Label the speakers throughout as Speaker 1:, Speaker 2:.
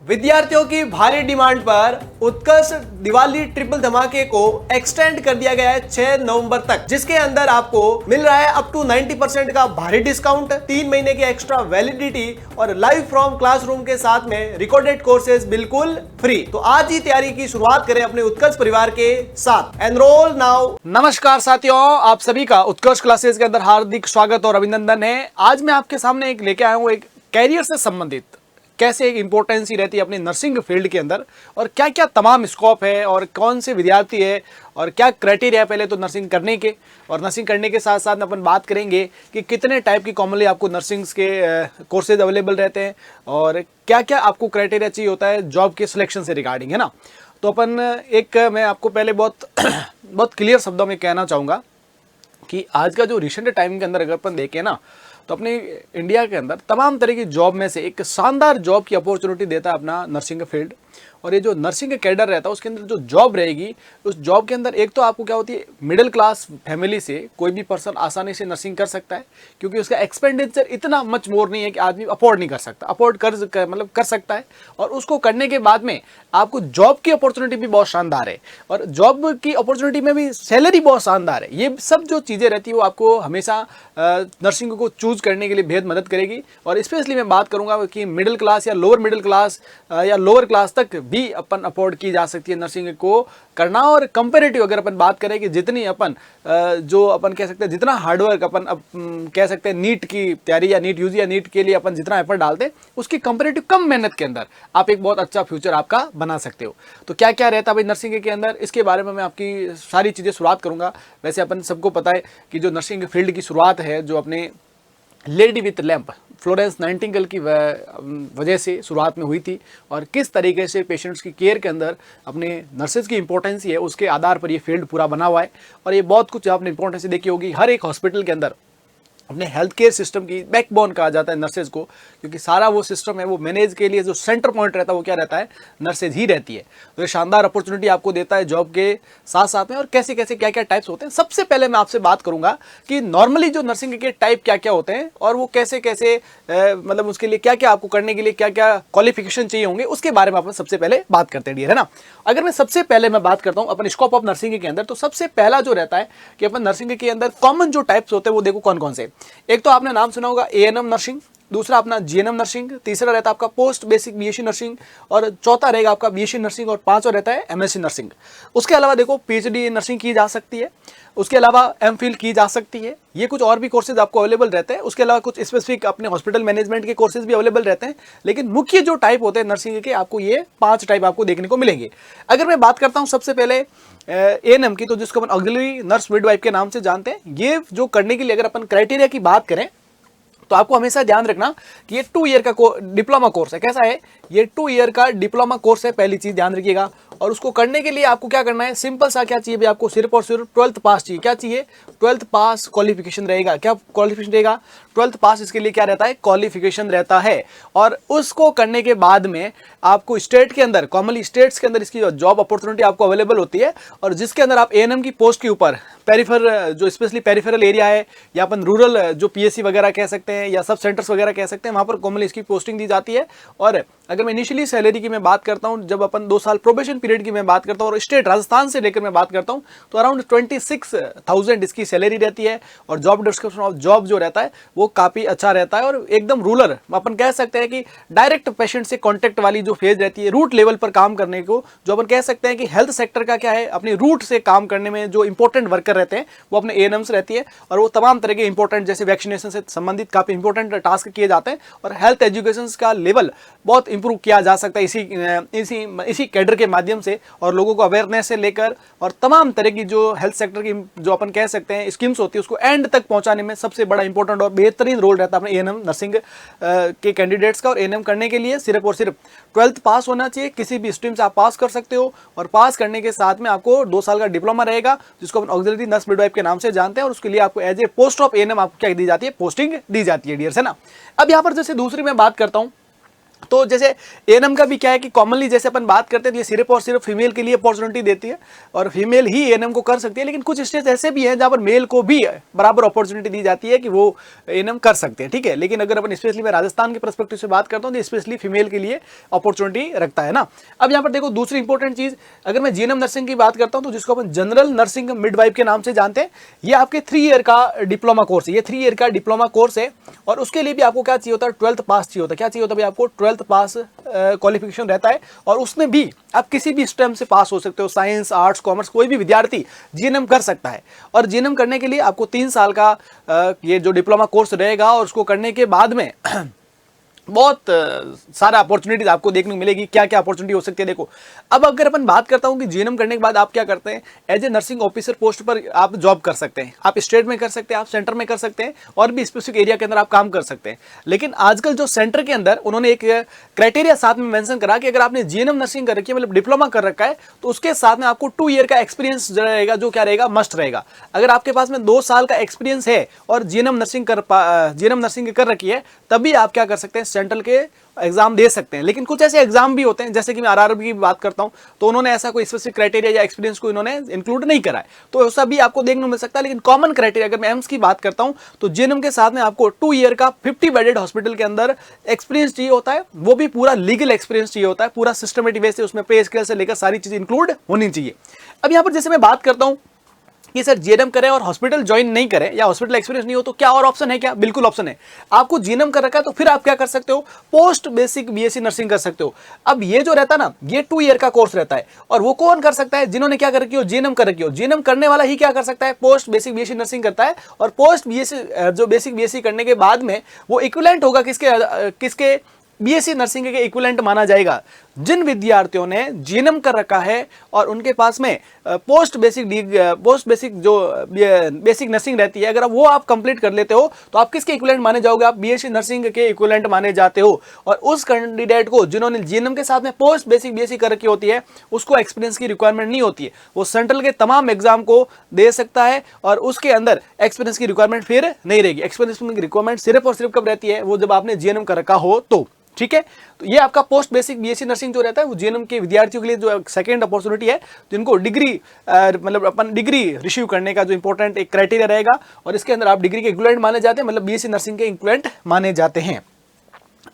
Speaker 1: विद्यार्थियों की भारी डिमांड पर उत्कर्ष दिवाली ट्रिपल धमाके को एक्सटेंड कर दिया गया है 6 नवंबर तक, जिसके अंदर आपको मिल रहा है अप टू 90% का भारी डिस्काउंट, 3 महीने की एक्स्ट्रा वैलिडिटी और लाइव फ्रॉम क्लासरूम के साथ में रिकॉर्डेड कोर्सेज बिल्कुल फ्री। तो आज ही तैयारी की शुरुआत करें अपने उत्कर्ष परिवार के साथ। Enrol now. नमस्कार साथियों, आप सभी का उत्कर्ष क्लासेस के अंदर हार्दिक स्वागत और अभिनंदन है। आज मैं आपके सामने एक लेके आया हूँ एक कैरियर से संबंधित कैसे एक इंपॉर्टेंस ही रहती है अपनी नर्सिंग फील्ड के अंदर और क्या क्या तमाम स्कोप है और कौन से विद्यार्थी है और क्या क्राइटेरिया है पहले तो नर्सिंग करने के, और नर्सिंग करने के साथ साथ अपन बात करेंगे कि कितने टाइप की कॉमनली आपको नर्सिंग के कोर्सेज अवेलेबल रहते हैं और क्या क्या आपको क्राइटेरिया चाहिए होता है जॉब के सिलेक्शन से रिगार्डिंग, है ना। तो अपन एक मैं आपको पहले बहुत क्लियर शब्दों में कहना चाहूँगा कि आज का जो रिसेंट टाइम के अंदर अगर अपन देखें ना तो अपने इंडिया के अंदर तमाम तरह की जॉब में से एक शानदार जॉब की अपॉर्चुनिटी देता है अपना नर्सिंग फील्ड। और ये जो नर्सिंग का कैडर रहता है उसके अंदर जो जॉब रहेगी, उस जॉब के अंदर एक तो आपको क्या होती है, मिडिल क्लास फैमिली से कोई भी पर्सन आसानी से नर्सिंग कर सकता है क्योंकि उसका एक्सपेंडिचर इतना मच मोर नहीं है कि आदमी अफोर्ड नहीं कर सकता, अफोर्ड कर सकता है। और उसको करने के बाद में आपको जॉब की अपॉर्चुनिटी भी बहुत शानदार है और जॉब की अपॉर्चुनिटी में भी सैलरी बहुत शानदार है। ये सब जो चीज़ें रहती है वो आपको हमेशा नर्सिंग को चूज करने के लिए बेहद मदद करेगी। और स्पेशली मैं बात करूंगा कि मिडिल क्लास या लोअर मिडिल क्लास या लोअर क्लास तक भी अपन अफोर्ड की जा सकती है नर्सिंग को करना। और कंपैरेटिव अगर अपन बात करें कि जितनी अपन जो अपन कह सकते हैं जितना हार्डवर्क अपन कह सकते हैं नीट की तैयारी या नीट यूजी या नीट के लिए अपन जितना एफर्ट डालते हैं उसकी कंपैरेटिव कम मेहनत के अंदर आप एक बहुत अच्छा फ्यूचर आपका बना सकते हो। तो क्या क्या रहता है भाई नर्सिंग के अंदर, इसके बारे में मैं आपकी सारी चीज़ें शुरुआत करूंगा। वैसे अपन सबको पता है कि जो नर्सिंग फील्ड की शुरुआत है जो अपने lady with lamp Florence Nightingale की वजह से शुरुआत में हुई थी और किस तरीके से पेशेंट्स की केयर के अंदर अपने नर्सेज की इंपॉर्टेंस है उसके आधार पर ये फील्ड पूरा बना हुआ है। और ये बहुत कुछ आपने इंपॉर्टेंस देखी होगी, हर एक हॉस्पिटल के अंदर अपने हेल्थ केयर सिस्टम की बैकबोन कहा जाता है नर्सेज को, क्योंकि सारा वो सिस्टम है वो मैनेज के लिए जो सेंटर पॉइंट रहता है वो क्या रहता है, नर्सेज ही रहती है। तो ये शानदार अपॉर्चुनिटी आपको देता है जॉब के साथ साथ में। और कैसे कैसे क्या क्या टाइप्स होते हैं, सबसे पहले मैं आपसे बात करूंगा कि नॉर्मली जो नर्सिंग के टाइप क्या क्या होते हैं और वो कैसे कैसे मतलब उसके लिए क्या क्या आपको करने के लिए क्या क्या क्वालिफिकेशन चाहिए होंगे, उसके बारे में अपन सबसे पहले बात करते हैं, है ना। अगर मैं सबसे पहले मैं बात करता हूँ अपन स्कोप ऑफ नर्सिंग के अंदर, तो सबसे पहला जो रहता है कि अपन नर्सिंग के अंदर कॉमन जो टाइप्स होते हैं वो देखो कौन कौन से। एक तो आपने नाम सुना होगा एएनएम नर्सिंग, दूसरा अपना जीएनएम नर्सिंग, तीसरा रहता है आपका पोस्ट बेसिक बीएससी नर्सिंग और चौथा रहेगा आपका बीएससी नर्सिंग और पांचवा रहता है एमएससी नर्सिंग। उसके अलावा देखो पीएचडी नर्सिंग की जा सकती है, उसके अलावा एमफिल की जा सकती है, ये कुछ और भी कोर्सेज आपको अवेलेबल रहते हैं। उसके अलावा कुछ स्पेसिफिक अपने हॉस्पिटल मैनेजमेंट के कोर्सेज भी अवेलेबल रहते हैं, लेकिन मुख्य जो टाइप होते हैं नर्सिंग के आपको ये 5 टाइप आपको देखने को मिलेंगे। अगर मैं बात करता हूँ सबसे पहले एएनएम की, तो जिसको अपन ऑक्सिलरी नर्स मिडवाइफ के नाम से जानते हैं, ये जो करने के लिए अगर अपन क्राइटेरिया की बात करें तो आपको हमेशा ध्यान रखना कि ये 2 ईयर का डिप्लोमा कोर्स है। कैसा है, ये 2 ईयर का डिप्लोमा कोर्स है, पहली चीज ध्यान रखिएगा। और उसको करने के लिए आपको क्या करना है, सिंपल सा क्या चाहिए, आपको सिर्फ और सिर्फ 12th पास चाहिए। क्या चाहिए, 12th पास क्वालिफिकेशन रहेगा। क्या क्वालिफिकेशन रहेगा, 12th पास इसके लिए क्या रहता है, क्वालिफिकेशन रहता है। और उसको करने के बाद में आपको स्टेट के अंदर, कॉमनली स्टेट्स के अंदर इसकी जॉब अपॉर्चुनिटी आपको अवेलेबल होती है और जिसके अंदर आप एएनएम की पोस्ट के ऊपर पेरिफेरल जो स्पेशली पेरिफेरल एरिया है या अपन रूरल जो पीएससी वगैरह कह सकते हैं या सब सेंटर्स वगैरह कह सकते हैं, वहां पर कॉमनली इसकी पोस्टिंग दी जाती है। और अगर मैं इनिशियली सैलरी की मैं बात करता हूं, जब अपन 2 साल प्रोबेशन पीरियड की मैं बात करता हूं और स्टेट राजस्थान से लेकर मैं बात करता हूं, तो अराउंड 26,000 इसकी सैलरी रहती है। और जॉब डिस्क्रिप्शन ऑफ जॉब जो रहता है वो काफी अच्छा रहता है और एकदम रूरल अपन कह सकते हैं कि डायरेक्ट पेशेंट से कॉन्टेक्ट वाली जो फेज रहती है, रूट लेवल पर काम करने को, जो अपन कह सकते हैं कि हेल्थ सेक्टर का क्या है, अपने रूट से काम करने में जो इंपॉर्टेंट वर्कर रहते हैं वो अपने एएनएम्स रहती है। और वो तमाम तरह के इंपॉर्टेंट जैसे वैक्सीनेशन से संबंधित काफी इंपॉर्टेंट टास्क किए जाते हैं और हेल्थ एजुकेशन का लेवल बहुत इंप्रूव किया जा सकता है इसी कैडर के माध्यम से। और लोगों को अवेयरनेस से लेकर और तमाम तरह की जो हेल्थ सेक्टर की जो अपन कह सकते हैं स्कीम्स होती है उसको एंड तक पहुंचाने में सबसे बड़ा इंपॉर्टेंट और बेहतरीन रोल रहता है अपने एएनएम नर्सिंग के कैंडिडेट्स का। और एएनएम करने के लिए सिर्फ और सिर्फ 12th पास होना चाहिए, किसी भी स्ट्रीम से आप पास कर सकते हो। और पास करने के साथ में आपको 2 साल का डिप्लोमा रहेगा जिसको अपन ऑक्सिलरी नर्स मिडवाइफ के नाम से जानते हैं और उसके लिए आपको as a post of ANM आपको क्या दी जाती है, पोस्टिंग दी जाती है डियर्स, है ना। अब यहाँ पर जैसे दूसरी मैं बात करता हूँ
Speaker 2: तो जैसे एएनएम का भी क्या है कि कॉमनली जैसे अपन बात करते हैं तो ये सिर्फ और सिर्फ फीमेल के लिए अपॉर्चुनिटी देती है और फीमेल ही एएनएम को कर सकती है, लेकिन कुछ स्टेट ऐसे भी हैं जहां पर मेल को भी बराबर अपॉर्चुनिटी दी जाती है कि वो एएनएम कर सकते हैं, ठीक है। लेकिन अगर अपन स्पेशली मैं राजस्थान के पर्सपेक्टिव से बात करता हूँ तो स्पेशली फीमेल के लिए अपॉर्चुनिटी रखता है ना। अब यहाँ पर देखो दूसरी इंपॉर्टेंट चीज, अगर मैं जीएनएम नर्सिंग की बात करता हूँ तो जिसको अपन जनरल नर्सिंग मिडवाइफ के नाम से जानते हैं, ये आपके 3 ईयर का डिप्लोमा कोर्स है, ये 3 ईयर का डिप्लोमा कोर्स है और उसके लिए भी आपको क्या चाहिए होता है, 12th पास चाहिए होता है। क्या चाहिए होता है भाई, आपको 12th पास क्वालिफिकेशन रहता है और उसमें भी आप किसी भी स्ट्रीम से पास हो सकते हो, साइंस, आर्ट्स, कॉमर्स, कोई भी विद्यार्थी जीएनएम कर सकता है। और जीएनएम करने के लिए आपको 3 साल का ये जो डिप्लोमा कोर्स रहेगा और उसको करने के बाद में बहुत सारा अपॉर्चुनिटीज आपको देखने को मिलेगी। क्या क्या अपॉर्चुनिटी हो सकती है देखो, अब अगर अपन बात करता हूं कि जीएनएम करने के बाद आप क्या करते हैं, as a nursing officer post पर आप जॉब कर सकते हैं। आप स्टेट में कर सकते हैं, आप सेंटर में कर सकते हैं और भी स्पेसिफिक एरिया के अंदर आप काम कर सकते हैं। लेकिन आजकल जो सेंटर के अंदर उन्होंने एक क्राइटेरिया साथ में मेंशन करा कि अगर आपने जीएनएम नर्सिंग कर रखी है, मतलब डिप्लोमा कर रखा है, तो उसके साथ में आपको 2 ईयर का एक्सपीरियंस रहेगा, जो क्या रहेगा, मस्ट रहेगा। अगर आपके पास में 2 साल का एक्सपीरियंस है और जीएनएम नर्सिंग कर रखी है, तभी आप क्या कर सकते हैं, सेंट्रल के एग्जाम दे सकते हैं। लेकिन कुछ ऐसे एग्जाम भी होते हैं, जैसे कि मैं आरआरबी की बात करता हूं तो उन्होंने ऐसा कोई स्पेसिफिक क्राइटेरिया या एक्सपीरियंस को इन्होंने इंक्लूड नहीं करा है, तो ऐसा भी आपको देखने को मिल सकता है। लेकिन कॉमन क्राइटेरिया अगर मैं एम्स की बात करता हूं तो जीएनएम के साथ में आपको 2 ईयर का 50 बेडेड हॉस्पिटल के अंदर एक्सपीरियंस चाहिए होता है, वो भी पूरा लीगल एक्सपीरियंस चाहिए होता है, पूरा सिस्टमेटिक वे से, उसमें पे स्केल से लेकर सारी चीजें इंक्लूड होनी चाहिए। अब यहां पर जैसे मैं बात करता हूं कि सर जीएनएम करें और हॉस्पिटल ज्वाइन नहीं करें या हॉस्पिटल एक्सपीरियंस नहीं हो, तो क्या और ऑप्शन है क्या? बिल्कुल ऑप्शन है। आपको जीएनएम कर रखा है तो फिर आप क्या कर सकते हो, पोस्ट बेसिक बीएससी नर्सिंग कर सकते हो। अब ये जो रहता है ना, ये 2 ईयर का कोर्स रहता है और वो कौन कर सकता है, जिन्होंने क्या कर रखी हो, जीएनएम कर रखी हो। जीएनएम करने वाला ही क्या कर सकता है, पोस्ट बेसिक बीएससी नर्सिंग करता है और पोस्ट बीएससी जो बेसिक बीएससी करने के बाद में वो इक्विवेलेंट होगा किसके बीएससी नर्सिंग के इक्विवेलेंट माना जाएगा जिन विद्यार्थियों ने जीएनएम कर रखा है और उनके पास में पोस्ट बेसिक जो बेसिक नर्सिंग रहती है, अगर वो आप कंप्लीट कर लेते हो तो आप किसके इक्विवेलेंट माने जाओगे, आप बीएससी नर्सिंग के इक्विवेलेंट माने जाते हो। और उस कैंडिडेट को जिन्होंने जीएनएम के साथ में पोस्ट बेसिक बीएससी कर रखी होती है, उसको एक्सपीरियंस की रिक्वायरमेंट नहीं होती है, वो सेंट्रल के तमाम एग्जाम को दे सकता है और उसके अंदर एक्सपीरियंस की रिक्वायरमेंट फिर नहीं रहेगी। एक्सपीरियंस की रिक्वायरमेंट सिर्फ और सिर्फ कब रहती है, वो जब आपने जीएनएम कर रखा हो तो, ठीक है। तो ये आपका पोस्ट बेसिक बीएससी नर्सिंग जो रहता है वो जीएनएम के विद्यार्थियों के लिए जो सेकंड अपॉर्चुनिटी है, जिनको डिग्री मतलब अपन डिग्री रिसीव करने का जो इंपॉर्टेंट एक क्राइटेरिया रहेगा और इसके अंदर आप डिग्री के इक्विवेलेंट माने जाते हैं, मतलब बीएससी नर्सिंग के इक्विवेलेंट माने जाते हैं।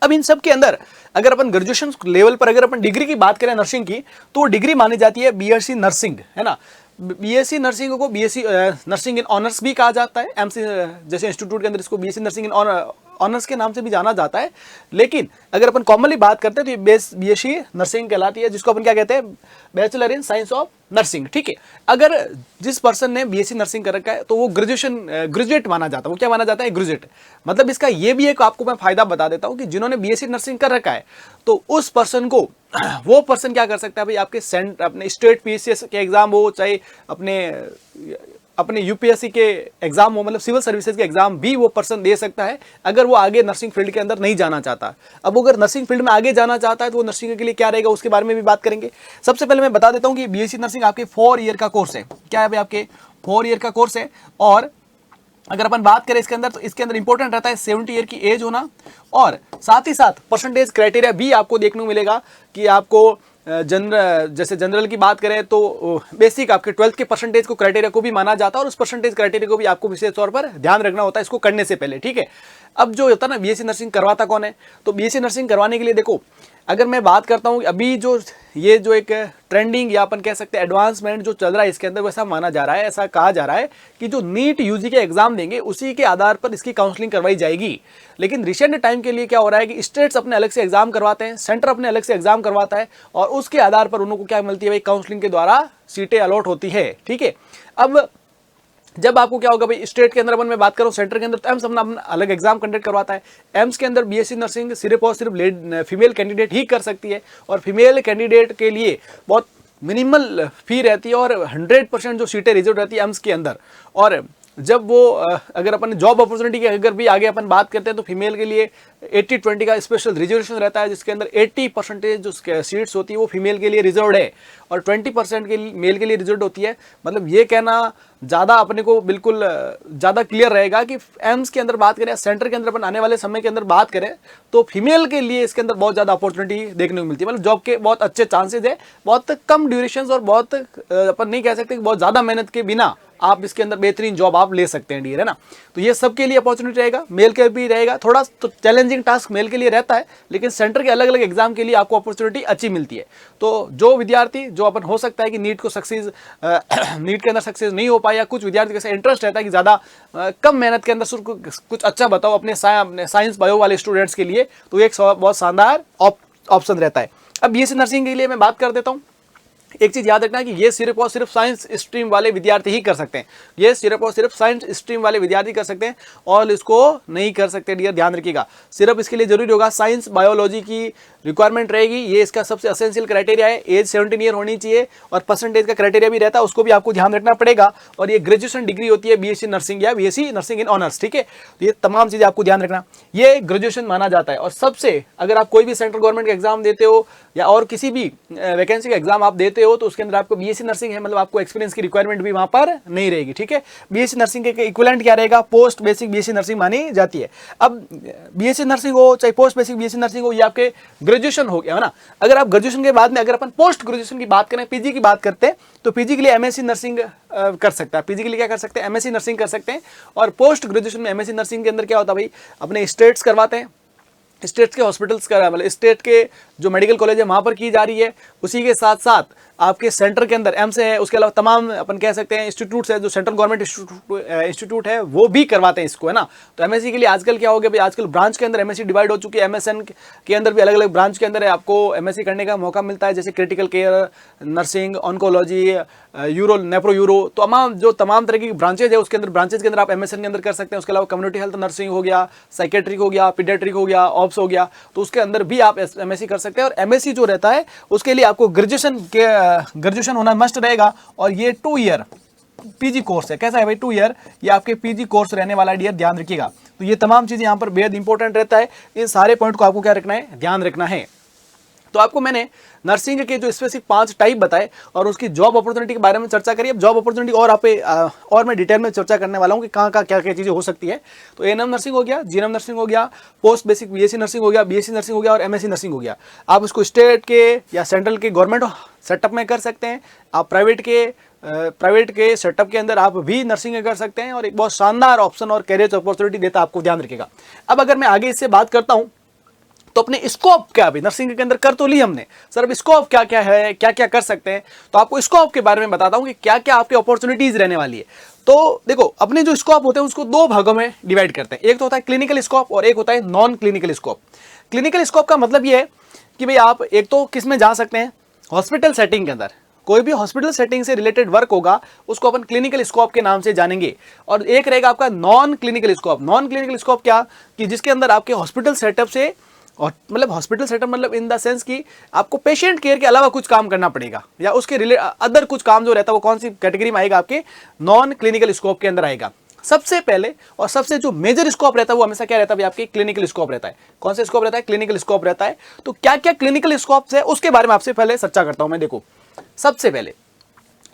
Speaker 2: अब इन सब के अंदर अगर अपन ग्रेजुएशन लेवल पर अगर अपन डिग्री की बात करें नर्सिंग की, तो डिग्री मानी जाती है बीएससी नर्सिंग, है ना। बीएससी नर्सिंग को बीएससी नर्सिंग इन ऑनर्स भी कहा जाता है, एमसी जैसे इंस्टीट्यूट के अंदर इसको बीएससी नर्सिंग इन ऑनर्स के नाम से भी जाना जाता है। लेकिन अगर अपन कॉमनली बात करते हैं तो ये बीएससी नर्सिंग कहलाती है, जिसको अपन क्या कहते हैं, bachelor in science of nursing, ठीक है। अगर जिस पर्सन ने बीएससी नर्सिंग कर रखा है तो वो ग्रेजुएट माना जाता है। वो क्या माना जाता है, ग्रेजुएट। मतलब इसका ये भी एक आपको मैं फायदा बता देता हूं कि जिन्होंने बीएससी नर्सिंग कर रखा है तो उस पर्सन को वो पर्सन क्या कर सकता है भाई, आपके अपने स्टेट पीसीएस के एग्जाम हो, चाहे अपने यूपीएससी के एग्जाम हो, मतलब सिविल सर्विसेज के एग्जाम भी वो पर्सन दे सकता है अगर वो आगे नर्सिंग फील्ड के अंदर नहीं जाना चाहता। अब अगर नर्सिंग फील्ड में आगे जाना चाहता है तो वो नर्सिंग के लिए क्या रहेगा, उसके बारे में भी बात करेंगे। सबसे पहले मैं बता देता हूं कि बीएससी नर्सिंग आपके 4 ईयर का कोर्स है। क्या है भाई, आपके 4 ईयर का कोर्स है। और अगर अपन बात करें इसके अंदर तो इसके अंदर इंपॉर्टेंट रहता है 70 ईयर की एज होना और साथ ही साथ परसेंटेज क्राइटेरिया भी आपको देखने को मिलेगा कि आपको जैसे जनरल की बात करें तो बेसिक आपके 12th के परसेंटेज को क्राइटेरिया को भी माना जाता है और उस परसेंटेज क्राइटेरिया को भी आपको विशेष तौर पर ध्यान रखना होता है इसको करने से पहले, ठीक है। अब जो होता है ना, बीएससी नर्सिंग करवाता कौन है, तो बीएससी नर्सिंग करवाने के लिए देखो, अगर मैं बात करता हूँ अभी जो ये जो एक ट्रेंडिंग या अपन कह सकते हैं एडवांसमेंट जो चल रहा है इसके अंदर, वैसा माना जा रहा है, ऐसा कहा जा रहा है कि जो नीट यूजी के एग्जाम देंगे उसी के आधार पर इसकी काउंसलिंग करवाई जाएगी। लेकिन रिसेंट टाइम के लिए क्या हो रहा है कि स्टेट्स अपने अलग से एग्जाम करवाते हैं, सेंटर अपने अलग से एग्जाम करवाता है और उसके आधार पर उनको क्या मिलती है भाई, काउंसलिंग के द्वारा सीटें अलॉट होती है, ठीक है। अब जब आपको क्या होगा भाई, स्टेट के अंदर अपन में बात करूं, सेंटर के अंदर तो एम्स अपना अलग एग्जाम कंडक्ट करवाता है। एम्स के अंदर बीएससी नर्सिंग सिर्फ और सिर्फ फीमेल कैंडिडेट ही कर सकती है और फीमेल कैंडिडेट के लिए बहुत मिनिमल फी रहती है और 100% जो सीटें रिजर्व रहती है एम्स के अंदर। और जब वो अगर अपन जॉब अपॉर्चुनिटी की अगर भी आगे अपन बात करते हैं तो फीमेल के लिए 80-20 का स्पेशल रिजर्वेशन रहता है, जिसके अंदर 80% जो सीट्स होती है वो फीमेल के लिए रिजर्व है और 20% के मेल के लिए रिजर्व होती है। मतलब ये कहना ज़्यादा अपने को बिल्कुल ज़्यादा क्लियर रहेगा कि एम्स के अंदर बात करें, सेंटर के अंदर अपन आने वाले समय के अंदर बात करें तो फीमेल के लिए इसके अंदर बहुत ज़्यादा अपॉर्चुनिटी देखने को मिलती है। मतलब जॉब के बहुत अच्छे चांसेस है, बहुत कम ड्यूरेशन और बहुत अपन नहीं कह सकते कि बहुत ज़्यादा मेहनत के बिना आप इसके अंदर बेहतरीन जॉब आप ले सकते हैं डियर, है ना। तो ये सबके लिए अपॉर्चुनिटी रहेगा, मेल के भी रहेगा, थोड़ा तो चैलेंजिंग टास्क मेल के लिए रहता है, लेकिन सेंटर के अलग अलग एग्जाम के लिए आपको अपॉर्चुनिटी अच्छी मिलती है। तो जो विद्यार्थी जो अपन हो सकता है कि नीट को सक्सेस नीट के अंदर सक्सेस नहीं हो पाया, या कुछ विद्यार्थी का इंटरेस्ट रहता है कि ज़्यादा कम मेहनत के अंदर कुछ अच्छा बताओ अपने साइंस बायो वाले स्टूडेंट्स के लिए, तो एक बहुत शानदार ऑप्शन रहता है। अब बीएससी नर्सिंग के लिए मैं बात कर देता हूँ। एक चीज याद रखना है कि ये सिर्फ और सिर्फ साइंस स्ट्रीम वाले विद्यार्थी ही कर सकते हैं, ये सिर्फ और सिर्फ साइंस स्ट्रीम वाले विद्यार्थी कर सकते हैं और इसको नहीं कर सकते डियर, ध्यान रखिएगा। सिर्फ इसके लिए जरूरी होगा साइंस बायोलॉजी की रिक्वायरमेंट रहेगी, ये इसका सबसे एसेंशियल क्राइटेरिया है। एज 17 ईयर होनी चाहिए और परसेंटेज का क्राइटेरिया भी रहता है, उसको भी आपको ध्यान रखना पड़ेगा। और ये ग्रेजुएशन डिग्री होती है बीएससी नर्सिंग या बीएससी नर्सिंग इन ऑनर्स, ठीक है। तो ये तमाम चीजें आपको ध्यान रखना, ये ग्रेजुएशन माना जाता है। और सबसे अगर आप कोई भी सेंट्रल गवर्नमेंट का एग्जाम देते हो या और किसी भी वैकेंसी का एग्जाम आप देते हो तो उसके अंदर आपको बीएससी नर्सिंग है, मतलब आपको एक्सपीरियंस की रिक्वायरमेंट भी वहां पर नहीं रहेगी, ठीक है। बीएससी नर्सिंग के इक्विवेलेंट क्या रहेगा, पोस्ट बेसिक बीएससी नर्सिंग मानी जाती है। अब बीएससी नर्सिंग हो चाहे पोस्ट बेसिक बीएससी नर्सिंग हो, ये आपके ग्रेजुएशन हो गया, है ना। अगर आप ग्रेजुएशन के बाद में अगर अपन पोस्ट ग्रेजुएशन की बात करें, पीजी की बात करते हैं, तो पीजी के लिए एमएससी नर्सिंग कर सकता है। पीजी के लिए क्या कर सकते हैं, एमएससी नर्सिंग कर सकते हैं। और पोस्ट ग्रेजुएशन में एमएससी नर्सिंग के अंदर क्या होता है भाई, अपने स्टेट्स करवाते हैं, स्टेट के हॉस्पिटल्स का, मतलब स्टेट के जो मेडिकल कॉलेज है वहाँ पर की जा रही है। उसी के साथ साथ आपके सेंटर के अंदर एम्स है, उसके अलावा तमाम अपन कह सकते हैं इंस्टीट्यूट्स है, जो सेंट्रल गवर्नमेंट इंस्टीट्यूट है वो भी करवाते हैं इसको, है ना। तो एमएससी के लिए आजकल क्या हो गया भाई, आजकल ब्रांच के अंदर एमएससी डिवाइड हो चुकी है। एमएसएन के अंदर भी अलग अलग ब्रांच के अंदर आपको एमएससी करने का मौका मिलता है, जैसे critical care nursing, oncology, uro, nephro uro, तो तमाम तरह की ब्रांचेज है, उसके अंदर ब्रांचेज के अंदर आप एमएसएन के अंदर कर सकते हैं। उसके अलावा कम्युनिटी हेल्थ नर्सिंग हो गया, साइकेट्रिक हो गया, पीडियाट्रिक हो गया, ऑप्स हो गया, तो उसके अंदर भी आप एमएससी कर सकते हैं। और एमएससी जो रहता है उसके लिए आपको ग्रेजुएशन होना मस्ट रहेगा। और ये 2 ईयर पीजी कोर्स है। कैसा है भाई, 2 ईयर ये आपके पीजी कोर्स रहने वाला डियर, ध्यान रखिएगा। तो ये तमाम चीजें यहाँ पर बेहद इंपॉर्टेंट रहता है, इन सारे पॉइंट को आपको क्या रखना है, ध्यान रखना है। तो आपको मैंने नर्सिंग के जो स्पेसिफिक 5 टाइप बताए और उसकी जॉब अपॉर्चुनिटी के बारे में चर्चा करी। अब जॉब अपॉर्चुनिटी और मैं डिटेल में चर्चा करने वाला हूँ कि कहाँ क्या क्या चीज़ें हो सकती है। तो एएनएम नर्सिंग हो गया, जीएनएम नर्सिंग हो गया, पोस्ट बेसिक बीएससी नर्सिंग हो गया, बीएससी नर्सिंग हो गया और एमएससी नर्सिंग हो गया। आप इसको स्टेट के या सेंट्रल के गवर्नमेंट सेटअप में कर सकते हैं, आप प्राइवेट के सेटअप के अंदर आप भी नर्सिंग कर सकते हैं। और एक बहुत शानदार ऑप्शन और कैरियर अपॉर्चुनिटी देता है, आपको ध्यान रखिएगा। अब अगर मैं आगे इससे बात करता हूँ तो अपने स्कोप क्या, भी नर्सिंग के अंदर कर तो ली हमने सर, अब स्कोप क्या क्या है, क्या क्या कर सकते हैं। तो आपको स्कोप के बारे में बताता हूं कि क्या क्या आपकी अपॉर्चुनिटीज रहने वाली है। तो देखो, अपने जो स्कोप होते हैं उसको 2 भागों में डिवाइड करते हैं। एक तो होता है क्लिनिकल स्कोप और एक होता है non clinical scope. Clinical scope का मतलब ये है कि भाई आप एक तो किस में जा सकते हैं, हॉस्पिटल सेटिंग के अंदर कोई भी हॉस्पिटल सेटिंग से रिलेटेड वर्क होगा उसको अपन क्लिनिकल स्कोप के नाम से जानेंगे। और एक रहेगा आपका non clinical scope. Non clinical scope क्या, कि जिसके अंदर आपके हॉस्पिटल सेटअप से, और मतलब हॉस्पिटल सेटअप मतलब इन द सेंस कि आपको पेशेंट केयर के अलावा कुछ काम करना पड़ेगा या उसके अदर कुछ काम जो रहता है वो कौन सी कैटेगरी में आएगा, आपके नॉन क्लिनिकल स्कोप के अंदर आएगा। सबसे पहले और सबसे जो मेजर स्कोप रहता है वो हमेशा क्या रहता है, आपके क्लिनिकल स्कोप रहता है। कौन सा स्कोप रहता है, क्लिनिकल स्कोप रहता है। तो क्या क्या क्लिनिकल स्कोप है उसके बारे में आपसे पहले चर्चा करता हूं मैं। देखो, सबसे पहले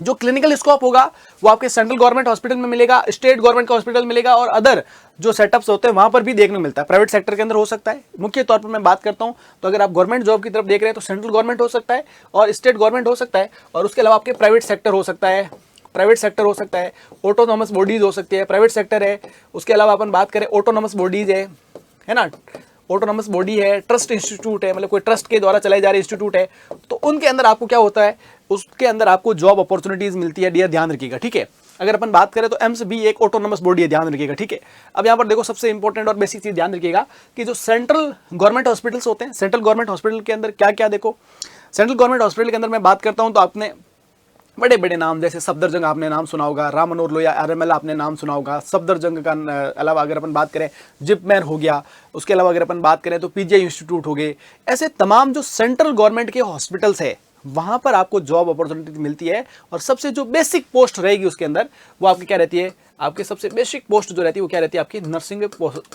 Speaker 2: जो क्लिनिकल स्कोप होगा वो आपके सेंट्रल गवर्नमेंट हॉस्पिटल में मिलेगा, स्टेट गवर्नमेंट का हॉस्पिटल मिलेगा और अदर जो सेटअप्स होते हैं वहां पर भी देखने को मिलता है। प्राइवेट सेक्टर के अंदर हो सकता है। मुख्य तौर पर मैं बात करता हूं तो अगर आप गवर्नमेंट जॉब की तरफ देख रहे हैं तो सेंट्रल गवर्नमेंट हो सकता है और स्टेट गवर्नमेंट हो सकता है, और उसके अलावा आपके प्राइवेट सेक्टर हो सकता है, ऑटोनॉमस बॉडीज हो सकती है, प्राइवेट सेक्टर है। उसके अलावा अपन बात करें ऑटोनॉमस बॉडीज है ना, ऑटोनॉमस बॉडी है, ट्रस्ट इंस्टीट्यूट है, मतलब कोई ट्रस्ट के द्वारा चलाए जा रहे इंस्टीट्यूट है, तो उनके अंदर आपको क्या होता है, उसके अंदर आपको जॉब अपॉर्चुनिटीज मिलती है डियर, ध्यान रखिएगा, ठीक है। अगर अपन बात करें तो एम्स भी एक ऑटोनॉमस बॉडी है, ध्यान रखिएगा, ठीक है। अब यहाँ पर देखो सबसे इंपॉर्टेंट और बेसिक चीज ध्यान रखिएगा कि जो सेंट्रल गवर्नमेंट हॉस्पिटल्स होते हैं, सेंट्रल गवर्नमेंट हॉस्पिटल के अंदर क्या क्या, देखो सेंट्रल गवर्नमेंट हॉस्पिटल के अंदर मैं बात करता हूँ तो आपने बड़े बड़े नाम जैसे सफदरजंग आपने नाम सुना होगा, राम मनोहर लोहिया आरएमएल आपने नाम सुना होगा। सफदरजंग का अलावा अगर अपन बात करें जिपमेर हो गया, उसके अलावा अगर अपन बात करें तो पीजीआई इंस्टीट्यूट हो गए। ऐसे तमाम जो सेंट्रल गवर्नमेंट के हॉस्पिटल्स है वहां पर आपको जॉब अपॉर्चुनिटी मिलती है। और सबसे जो बेसिक पोस्ट रहेगी उसके अंदर वो आपकी क्या रहती है, आपके सबसे बेसिक पोस्ट जो रहती है वो क्या रहती है, आपकी नर्सिंग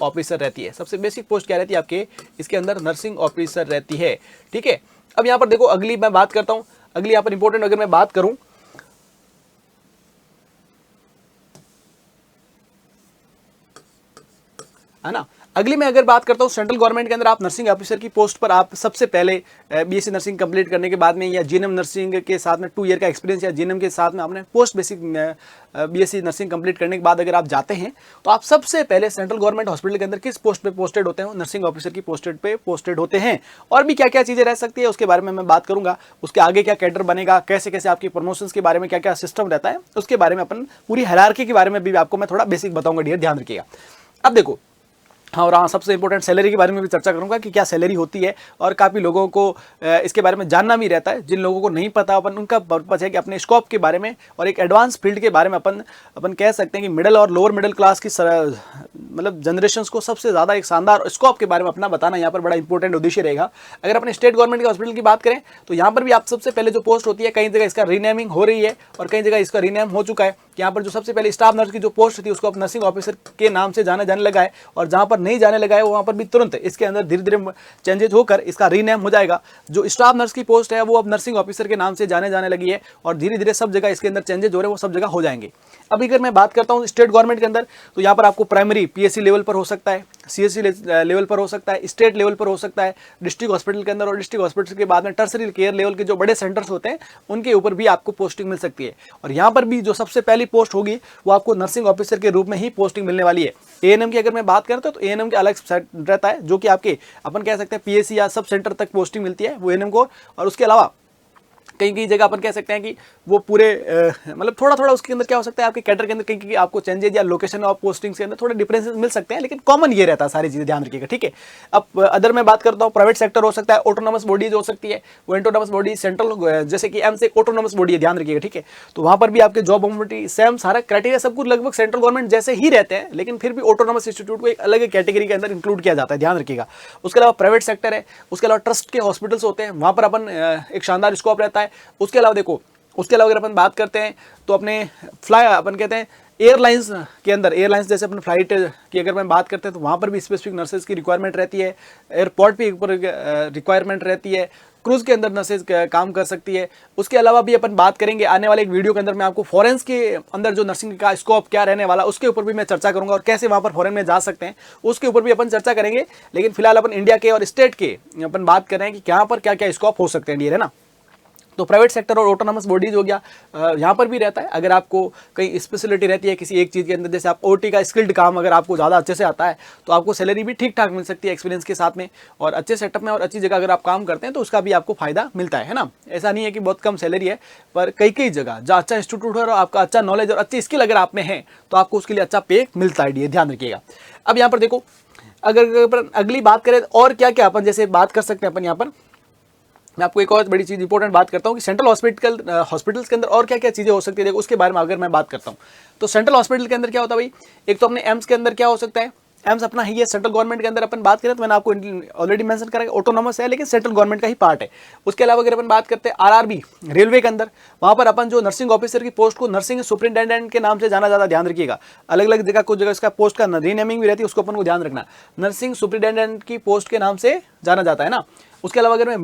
Speaker 2: ऑफिसर रहती है। सबसे बेसिक पोस्ट क्या रहती है आपके इसके अंदर, नर्सिंग ऑफिसर रहती है, ठीक है। अब यहाँ पर देखो अगली मैं बात करता हूँ, अगली यहाँ पर इंपॉर्टेंट अगर मैं बात करूँ है ना। अगली मैं अगर बात करता हूँ सेंट्रल गवर्नमेंट के अंदर आप नर्सिंग ऑफिसर की पोस्ट पर आप सबसे पहले बीएससी नर्सिंग कंप्लीट करने के बाद में या जीएनएम नर्सिंग के साथ में 2 ईयर का एक्सपीरियंस या जीएनएम के साथ में आपने post basic BSc nursing complete करने के बाद अगर आप जाते हैं तो आप सबसे पहले सेंट्रल गवर्नमेंट हॉस्पिटल के अंदर किस पोस्ट पे पोस्टेड होते हैं, नर्सिंग ऑफिसर की पोस्टेड पे पोस्टेड होते हैं। और भी क्या क्या चीज़ें रह सकती है उसके बारे में मैं बात करूंगा, उसके आगे क्या कैडर बनेगा, कैसे कैसे आपकी प्रमोशंस के बारे में क्या क्या सिस्टम रहता है, उसके बारे में अपन पूरी हायरार्की के बारे में भी आपको मैं थोड़ा बेसिक बताऊंगा डियर, ध्यान रखिएगा। अब देखो हाँ, और हाँ सबसे इंपॉर्टेंट सैलरी के बारे में भी चर्चा करूंगा कि क्या सैलरी होती है, और काफ़ी लोगों को इसके बारे में जानना भी रहता है। जिन लोगों को नहीं पता अपन उनका पर्पज है कि अपने स्कोप के बारे में और एक एडवांस फील्ड के बारे में अपन कह सकते हैं कि मिडिल और लोअर मिडिल क्लास की मतलब जनरेशंस को सबसे ज़्यादा एक शानदार स्कोप के बारे में अपना बताना यहाँ पर बड़ा इंपॉर्टेंट उद्देश्य रहेगा। अगर अपने स्टेट गवर्नमेंट के हॉस्पिटल की बात करें तो यहाँ पर भी आप सबसे पहले जो पोस्ट होती है, कई जगह इसका रीनेमिंग हो रही है और कई जगह इसका रीनेम हो चुका है। यहाँ पर जो सबसे पहले स्टाफ नर्स की जो पोस्ट थी उसको अब नर्सिंग ऑफिसर के नाम से जाने लगा है, और जहाँ पर नहीं जाने लगा है वहाँ पर भी तुरंत इसके अंदर धीरे धीरे चेंजेस होकर इसका रीनेम हो जाएगा। जो स्टाफ नर्स की पोस्ट है वो अब नर्सिंग ऑफिसर के नाम से जाने लगी है, और धीरे धीरे सब जगह इसके अंदर चेंजेस हो रहे हैं, वो सब जगह हो जाएंगे। अभी अगर मैं बात करता हूँ स्टेट गवर्नमेंट के अंदर तो यहाँ पर आपको प्राइमरी पीएससी लेवल पर हो सकता है, सीएससी लेवल पर हो सकता है, स्टेट लेवल पर हो सकता है, डिस्ट्रिक्ट हॉस्पिटल के अंदर, और डिस्ट्रिक्ट हॉस्पिटल के बाद में टर्सरी केयर लेवल के जो बड़े सेंटर्स होते हैं उनके ऊपर भी आपको पोस्टिंग मिल सकती है। और यहाँ पर भी जो सबसे पहली पोस्ट होगी वो आपको नर्सिंग ऑफिसर के रूप में ही पोस्टिंग मिलने वाली है। एएनएम की अगर मैं बात करता हूँ तो एएनएम के अलग सेट रहता है, जो कि आपके अपन कह सकते हैं पीएससी या सब सेंटर तक पोस्टिंग मिलती है वो एएनएम को। और उसके अलावा कई जगह अपन कह सकते हैं कि वो पूरे मतलब थोड़ा थोड़ा उसके अंदर क्या हो सकता है, आपके कैडर के अंदर कहीं आपको चेंजेस या लोकेशन ऑफ पोस्टिंग्स के अंदर थोड़े डिफरेंसेस मिल सकते हैं, लेकिन कॉमन ये रहता है, सारी चीज़ें ध्यान रखिएगा, ठीक है। अब अदर मैं बात करता हूँ प्राइवेट सेक्टर हो सकता है, ऑटोनॉमस बॉडीज हो सकती है, वो ऑटोनॉमस बॉडी सेंट्रल जैसे कि एम्स एक ऑटोनॉमस बॉडी है, ध्यान रखिएगा, ठीक है। तो वहाँ पर भी आपके जॉब अपॉर्चुनिटी सेम सारा क्राइटेरिया सब कुछ लगभग सेंट्रल गवर्नमेंट जैसे ही रहते हैं, लेकिन फिर भी ऑटोनॉमस इंस्टीट्यूट को एक अलग कैटेगरी के अंदर इंक्लूड किया जाता है, ध्यान रखिएगा। उसके अलावा प्राइवेट सेक्टर है, उसके अलावा ट्रस्ट के हॉस्पिटल्स होते हैं, वहाँ पर अपन एक शानदार स्कोप रहता है। उसके अलावा देखो, उसके अलावा अगर अपन बात करते हैं तो अपने अपन कहते हैं एयरलाइंस के अंदर, एयरलाइंस जैसे अपने फ्लाइट की अगर मैं बात करते हैं तो वहाँ पर भी स्पेसिफिक नर्सेज की रिक्वायरमेंट रहती है, एयरपोर्ट पे ऊपर रिक्वायरमेंट रहती है, क्रूज के अंदर नर्सेज काम कर सकती है। उसके अलावा भी अपन बात करेंगे आने वाले एक वीडियो के अंदर, मैं आपको फॉरेंस के अंदर जो नर्सिंग का स्कोप क्या रहने वाला उसके ऊपर भी मैं चर्चा करूंगा, और कैसे वहाँ पर फॉरेन में जा सकते हैं उसके ऊपर भी अपन चर्चा करेंगे। लेकिन फिलहाल अपन इंडिया के और स्टेट के अपन बात कर रहे हैं कि यहाँ पर क्या क्या स्कोप हो सकते हैं डियर, है ना। तो प्राइवेट सेक्टर और ऑटोनॉमस बॉडीज हो गया, यहाँ पर भी रहता है। अगर आपको कहीं स्पेशलिटी रहती है किसी एक चीज़ के अंदर, जैसे आप ओटी का स्किल्ड काम अगर आपको ज़्यादा अच्छे से आता है तो आपको सैलरी भी ठीक ठाक मिल सकती है एक्सपीरियंस के साथ में, और अच्छे सेटअप में और अच्छी जगह अगर आप काम करते हैं तो उसका भी आपको फायदा मिलता है ना। ऐसा नहीं है कि बहुत कम सैलरी है, पर कई जगह जहाँ अच्छा इंस्टीट्यूट है और आपका अच्छा नॉलेज और अच्छी स्किल अगर आप में है तो आपको उसके लिए अच्छा पे मिलता है, ध्यान रखिएगा। अब यहाँ पर देखो, अगर अगली बात करें और क्या क्या अपन जैसे बात कर सकते हैं अपन, यहाँ पर मैं आपको एक और बड़ी चीज़ इंपॉर्टेंट बात करता हूँ कि सेंट्रल हॉस्पिटल्स के अंदर और क्या क्या चीज़ें हो सकती है, देखो उसके बारे में अगर मैं बात करता हूँ तो सेंट्रल हॉस्पिटल के अंदर क्या होता है भाई, एक तो अपने एम्स के अंदर क्या हो सकता है, एम्स अपना ही है सेंट्रल गवर्नमेंट के अंदर। अपन बात करें तो मैंने आपको ऑलरेडी मेंशन करा ऑटोनॉमस है, लेकिन सेंट्रल गवर्नमेंट का ही पार्ट है। उसके अलावा अगर अपन बात करते हैं आरआरबी रेलवे के अंदर, वहाँ पर अपन जो नर्सिंग ऑफिसर की पोस्ट को नर्सिंग सुपरिटेंडेंट के नाम से जाना जाता है, ध्यान रखिएगा। अलग अलग जगह कुछ जगह इसका पोस्ट का रीनेमिंग भी रहती है, उसको अपन को ध्यान रखना, नर्सिंग सुपरिटेंडेंट की पोस्ट के नाम से जाना जाता है ना। उसके अलावा अगर मैं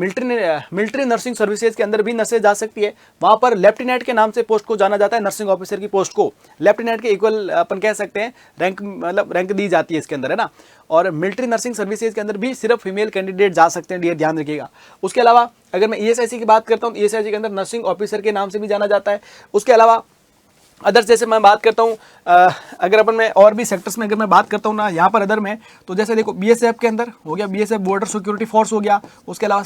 Speaker 2: मिलिट्री नर्सिंग सर्विसेज के अंदर भी नर्सेज जा सकती है, वहाँ पर लेफ्टिनेंट के नाम से पोस्ट को जाना जाता है, नर्सिंग ऑफिसर की पोस्ट को लेफ्टिनेंट के इक्वल अपन कह सकते हैं रैंक, मतलब रैंक दी जाती है इसके अंदर, है ना। और मिलिट्री नर्सिंग सर्विसेज के अंदर भी सिर्फ फीमेल कैंडिडेट जा सकते हैं, ध्यान रखिएगा। उसके अलावा अगर मैं ईएसआईसी की बात करता हूँ, ईएसआईसी के अंदर नर्सिंग ऑफिसर के नाम से भी जाना जाता है। उसके अलावा अदर्स जैसे मैं बात करता हूँ, अगर अपन में और भी सेक्टर्स में अगर मैं बात करता हूँ ना यहाँ पर अदर में, तो जैसे देखो बीएसएफ के अंदर हो गया, बीएसएफ बॉर्डर सिक्योरिटी फोर्स हो गया। उसके अलावा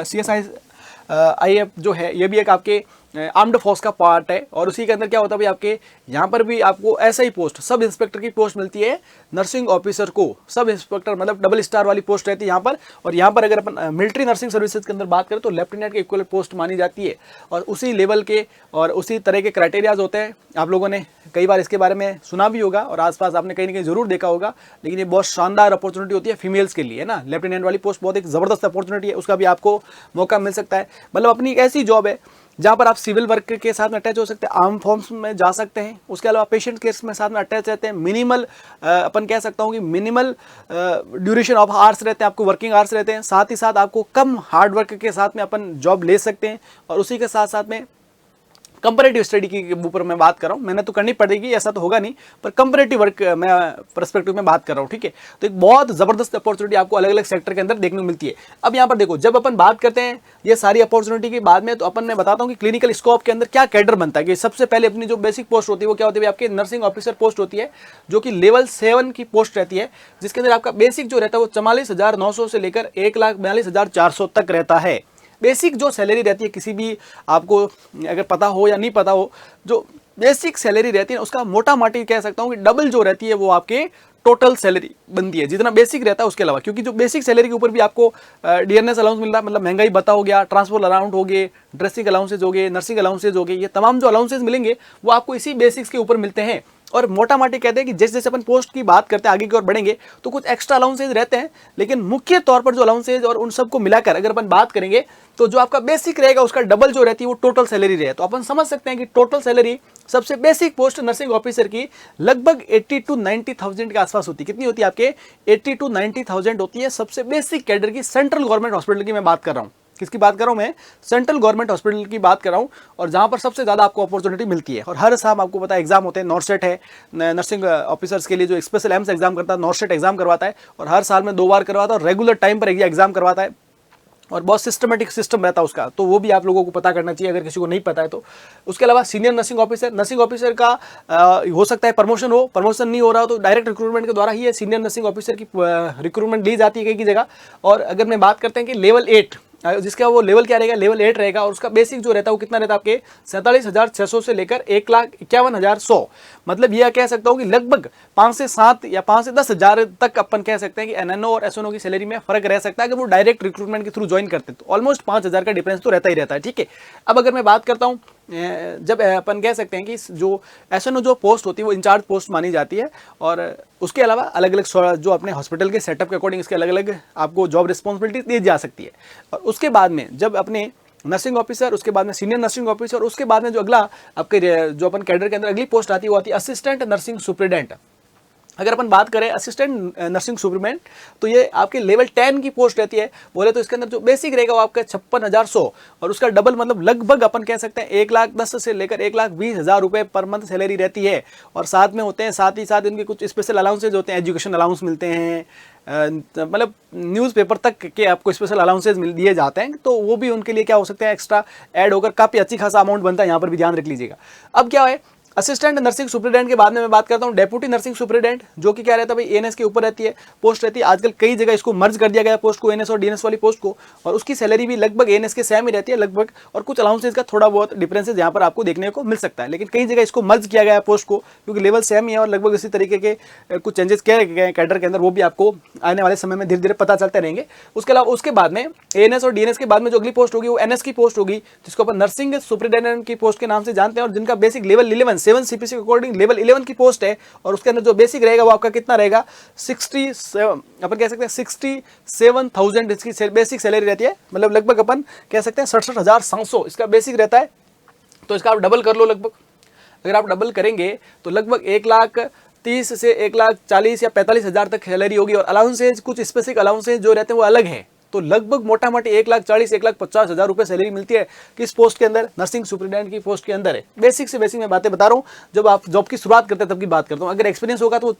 Speaker 2: CSIF जो है ये भी एक आपके आर्म्ड फोर्स का पार्ट है, और उसी के अंदर क्या होता है भाई, आपके यहाँ पर भी आपको ऐसा ही पोस्ट सब इंस्पेक्टर की पोस्ट मिलती है नर्सिंग ऑफिसर को, सब इंस्पेक्टर मतलब डबल स्टार वाली पोस्ट रहती है यहाँ पर। और यहाँ पर अगर अपन मिलिट्री नर्सिंग सर्विसेज के अंदर बात करें तो लेफ्टिनेंट के इक्वल पोस्ट मानी जाती है, और उसी लेवल के और उसी तरह के क्राइटेरियाज होते हैं। आप लोगों ने कई बार इसके बारे में सुना भी होगा और आसपास आपने कहीं ना कहीं जरूर देखा होगा, लेकिन ये बहुत शानदार अपॉर्चुनिटी होती है फीमेल्स के लिए, है ना। लेफ्टिनेंट वाली पोस्ट बहुत एक ज़बरदस्त अपॉर्चुनिटी है, उसका भी आपको मौका मिल सकता है। मतलब अपनी एक ऐसी जॉब है जहाँ पर आप सिविल वर्क के साथ में अटैच हो सकते हैं, आर्म फॉर्म्स में जा सकते हैं। उसके अलावा पेशेंट केस में साथ में अटैच रहते हैं। मिनिमल अपन कह सकता हूँ कि मिनिमल ड्यूरेशन ऑफ आवर्स रहते हैं, आपको वर्किंग आवर्स रहते हैं। साथ ही साथ आपको कम हार्ड वर्क के साथ में अपन जॉब ले सकते हैं, और उसी के साथ साथ में कंपैरेटिव स्टडी के ऊपर मैं बात कर रहा हूँ, मैंने तो करनी पड़ेगी, ऐसा तो होगा नहीं, पर कंपैरेटिव वर्क मैं पर्सपेक्टिव में बात कर रहा हूँ, ठीक है। तो एक बहुत जबरदस्त अपॉर्चुनिटी आपको अलग अलग सेक्टर के अंदर देखने को मिलती है। अब यहाँ पर देखो, जब अपन बात करते हैं ये सारी अपॉर्चुनिटी के बाद में, तो अपन मैं बताता हूँ कि क्लिनिकल स्कोप के अंदर क्या कैडर बनता है। कि सबसे पहले अपनी जो बेसिक पोस्ट होती है वो क्या होती है, आपकी नर्सिंग ऑफिसर पोस्ट होती है, जो कि लेवल 7 की पोस्ट रहती है, जिसके अंदर आपका बेसिक जो रहता है वो 44,900 से लेकर 1,42,400 तक रहता है। बेसिक जो सैलरी रहती है, किसी भी आपको अगर पता हो या नहीं पता हो, जो बेसिक सैलरी रहती है उसका मोटा माटी कह सकता हूँ कि डबल जो रहती है वो आपके टोटल सैलरी बनती है, जितना बेसिक रहता है उसके अलावा। क्योंकि जो बेसिक सैलरी के ऊपर भी आपको डीएनएस अलाउंस मिल रहा है, मतलब महंगाई भत्ता हो गया, ट्रांसपोर्ट अलाउंस हो गए, ड्रेसिंग अलाउंसेज हो गए, नर्सिंग अलाउंसेज हो गए, ये तमाम जो अलाउंसेज मिलेंगे वो आपको इसी बेसिक्स के ऊपर मिलते हैं। और मोटा माटी कहते हैं कि जैसे जैसे अपन पोस्ट की बात करते हैं आगे की ओर बढ़ेंगे तो कुछ एक्स्ट्रा अलाउंसेज रहते हैं, लेकिन मुख्य तौर पर जो अलाउंसेज और उन सबको मिलाकर अगर अपन बात करेंगे तो जो आपका बेसिक रहेगा उसका डबल जो रहती है वो टोटल सैलरी रहे। तो अपन समझ सकते हैं कि टोटल सैलरी सबसे बेसिक पोस्ट नर्सिंग ऑफिसर की लगभग 80 to 90,000 के आसपास होती है। कितनी होती है आपके 80 to 90,000 होती है सबसे बेसिक कैडर की। सेंट्रल गवर्नमेंट हॉस्पिटल की मैं बात कर रहा हूँ। किसकी बात कर रहा हूँ मैं? सेंट्रल गवर्नमेंट हॉस्पिटल की बात कर रहा हूँ, और जहाँ पर सबसे ज़्यादा आपको अपॉर्चुनिटी मिलती है। और हर साल आपको पता है एग्जाम होते हैं, नॉर्सेट है नर्सिंग ऑफिसर्स के लिए जो स्पेशल एम्स एग्जाम करता है, नॉर्सेट एग्जाम करवाता है, और हर साल में 2 बार करवाता है, और रेगुलर टाइम पर एग्जाम करवाता है, और बहुत सिस्टमेटिक सिस्टम रहता है उसका। तो वो भी आप लोगों को पता करना चाहिए अगर किसी को नहीं पता है तो। उसके अलावा सीनियर नर्सिंग ऑफिसर का हो सकता है प्रमोशन हो, प्रमोशन नहीं हो रहा हो तो डायरेक्ट रिक्रूटमेंट के द्वारा ही ये सीनियर नर्सिंग ऑफिसर की रिक्रूटमेंट ली जाती है कई की जगह। और अगर मैं बात करते हैं कि लेवल 8 जिसका वो लेवल क्या रहेगा, लेवल 8 रहेगा, और उसका बेसिक जो रहता है वो कितना रहता है आपके 47,600 से लेकर 1,51,100। मतलब यह कह सकता हूँ कि लगभग 5 से 7 या 5 से 10 हज़ार तक अपन कह सकते हैं कि एनएनओ और एसएनओ की सैलरी में फर्क रह सकता है अगर वो डायरेक्ट रिक्रूटमेंट के थ्रू ज्वाइन करते तो ऑलमोस्ट 5,000 का डिफरेंस तो रहता ही रहता है, ठीक है। अब अगर मैं बात करता हूँ, जब अपन कह सकते हैं कि जो एसएनओ जो पोस्ट होती है वो इंचार्ज पोस्ट मानी जाती है, और उसके अलावा अलग अलग जो अपने हॉस्पिटल के सेटअप के अकॉर्डिंग इसके अलग अलग आपको जॉब रिस्पॉन्सिबिलिटी दी जा सकती है। और उसके बाद में जब अपने नर्सिंग ऑफिसर, उसके बाद में सीनियर नर्सिंग ऑफिसर, उसके बाद में जो अगला आपके जो अपन कैडर के अंदर अगली पोस्ट आती है वो आती है असिस्टेंट नर्सिंग सुपरिटेंडेंट। अगर अपन बात करें असिस्टेंट नर्सिंग सुपरिटेंडेंट तो ये आपके लेवल 10 की पोस्ट रहती है। बोले तो इसके अंदर जो बेसिक रहेगा वो आपका 56,100, और उसका डबल मतलब लगभग अपन कह सकते हैं 1,10,000 से लेकर 1,20,000 रुपए पर मंथ सैलरी रहती है। और साथ में होते हैं, साथ ही साथ इनके कुछ स्पेशल अलाउंसेज होते हैं, एजुकेशन अलाउंस मिलते हैं, मतलब न्यूज़पेपर तक के आपको स्पेशल अलाउंसेज मिल दिए जाते हैं, तो वो भी उनके लिए क्या हो सकता है एक्स्ट्रा ऐड होकर काफ़ी अच्छी खासा अमाउंट बनता है। यहाँ पर भी ध्यान रख लीजिएगा। अब क्या है, असिस्टेंट नर्सिंग सुपरिटेंडेंट के बाद में मैं बात करता हूँ डेप्यूटी नर्सिंग सुपरिटेंडेंट, जो कि क्या रहता है भाई एएनएस के ऊपर रहती है, पोस्ट रहती है। आजकल कई जगह इसको मर्ज कर दिया गया पोस्ट को, एएनएस और डीएनएस वाली पोस्ट को, और उसकी सैलरी भी लगभग एएनएस के सेम ही रहती है लगभग, और कुछ अलाउंसेज का थोड़ा बहुत डिफरेंसेज यहाँ पर आपको देखने को मिल सकता है। लेकिन कई जगह इसको मर्ज किया गया है पोस्ट को, क्योंकि लेवल सेम ही है और लगभग इसी तरीके के कुछ चेंजेस किए गए हैं कैडर के अंदर, वो भी आपको आने वाले समय में धीरे धीरे पता चलते रहेंगे। उसके अलावा उसके बाद में एएनएस और डीएनएस के बाद में जो अगली पोस्ट होगी वो एनएस की पोस्ट होगी, जिसको अपन नर्सिंग सुपरिटेंडेंट की पोस्ट के नाम से जानते हैं, और जिनका बेसिक लेवल 11 7 सीपीसी के अकॉर्डिंग लेवल 11 की पोस्ट है। और उसके अंदर जो बेसिक रहेगा वो आपका कितना रहेगा 67, अपन कह सकते हैं 67,000 इसकी बेसिक सैलरी रहती है। मतलब लगभग अपन कह सकते हैं 67,700 इसका बेसिक रहता है। तो इसका आप डबल कर लो, लगभग अगर आप डबल करेंगे तो लगभग 1,30,000 से 1,40,000 या 45,000 तक सैलरी होगी। और अलाउंसेज, कुछ स्पेसिफिक अलाउंसेज जो रहते हैं वो अलग है, तो लगभग मोटा मोटी 1,40,000 1,50,000 रुपए सैलरी मिलती है किस पोस्ट के अंदर, नर्सिंग सुपरिटेंडेंट की पोस्ट के अंदर है। बेसिक से बेसिक मैं बातें बता रहा हूँ, जब आप जॉब की शुरुआत करते हैं तब की बात करता हूँ। अगर एक्सपीरियंस होगा तो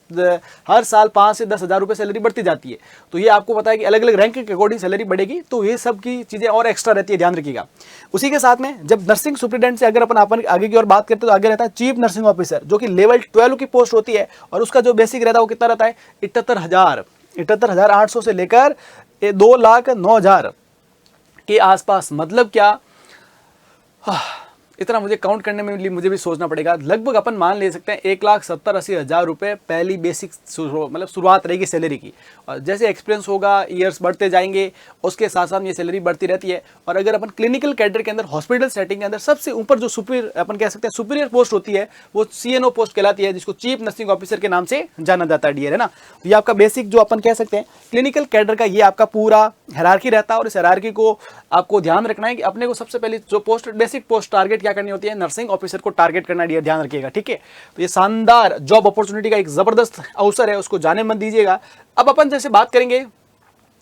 Speaker 2: हर साल 5 से 10,000 रुपए सैलरी बढ़ती जाती है। तो ये आपको पता है कि अलग अलग रैंक के अकॉर्डिंग सैलरी बढ़ेगी, तो ये सब की चीज़ें और एक्स्ट्रा रहती है, ध्यान रखिएगा। उसी के साथ में जब नर्सिंग सुपरिटेंडेंट से अगर अपन आगे की ओर बात करते हैं तो आगे रहता है चीफ नर्सिंग ऑफिसर, जो कि लेवल 12 की पोस्ट होती है, और उसका जो बेसिक रहता है वो कितना रहता है 78,800 से लेकर 2,09,000 के आसपास। मतलब क्या, इतना मुझे काउंट करने में मुझे भी सोचना पड़ेगा। लगभग अपन मान ले सकते हैं 1,70,80,000 रुपए पहली बेसिक मतलब शुरुआत रहेगी सैलरी की। और जैसे एक्सपीरियंस होगा, ईयर्स बढ़ते जाएंगे, उसके साथ साथ ये सैलरी बढ़ती रहती है। और अगर अपन क्लिनिकल कैडर के अंदर, हॉस्पिटल सेटिंग के अंदर सबसे ऊपर जो अपन कह सकते हैं सुपीरियर पोस्ट होती है वो CNO पोस्ट कहलाती है, जिसको चीफ नर्सिंग ऑफिसर के नाम से जाना जाता है, डियर, है ना। तो ये आपका बेसिक जो अपन कह सकते हैं क्लिनिकल कैडर का, ये आपका पूरा हायरार्की रहता है। और इस हायरार्की को आपको ध्यान रखना है कि अपने को सबसे पहले जो पोस्ट, बेसिक पोस्ट टारगेट क्या करनी होती है, नर्सिंग ऑफिसर को टारगेट करना, डियर, ध्यान रखिएगा, ठीक है। तो ये शानदार जॉब अपॉर्चुनिटी का एक जबरदस्त अवसर है, उसको जाने मत दीजिएगा। अब अपन जैसे बात करेंगे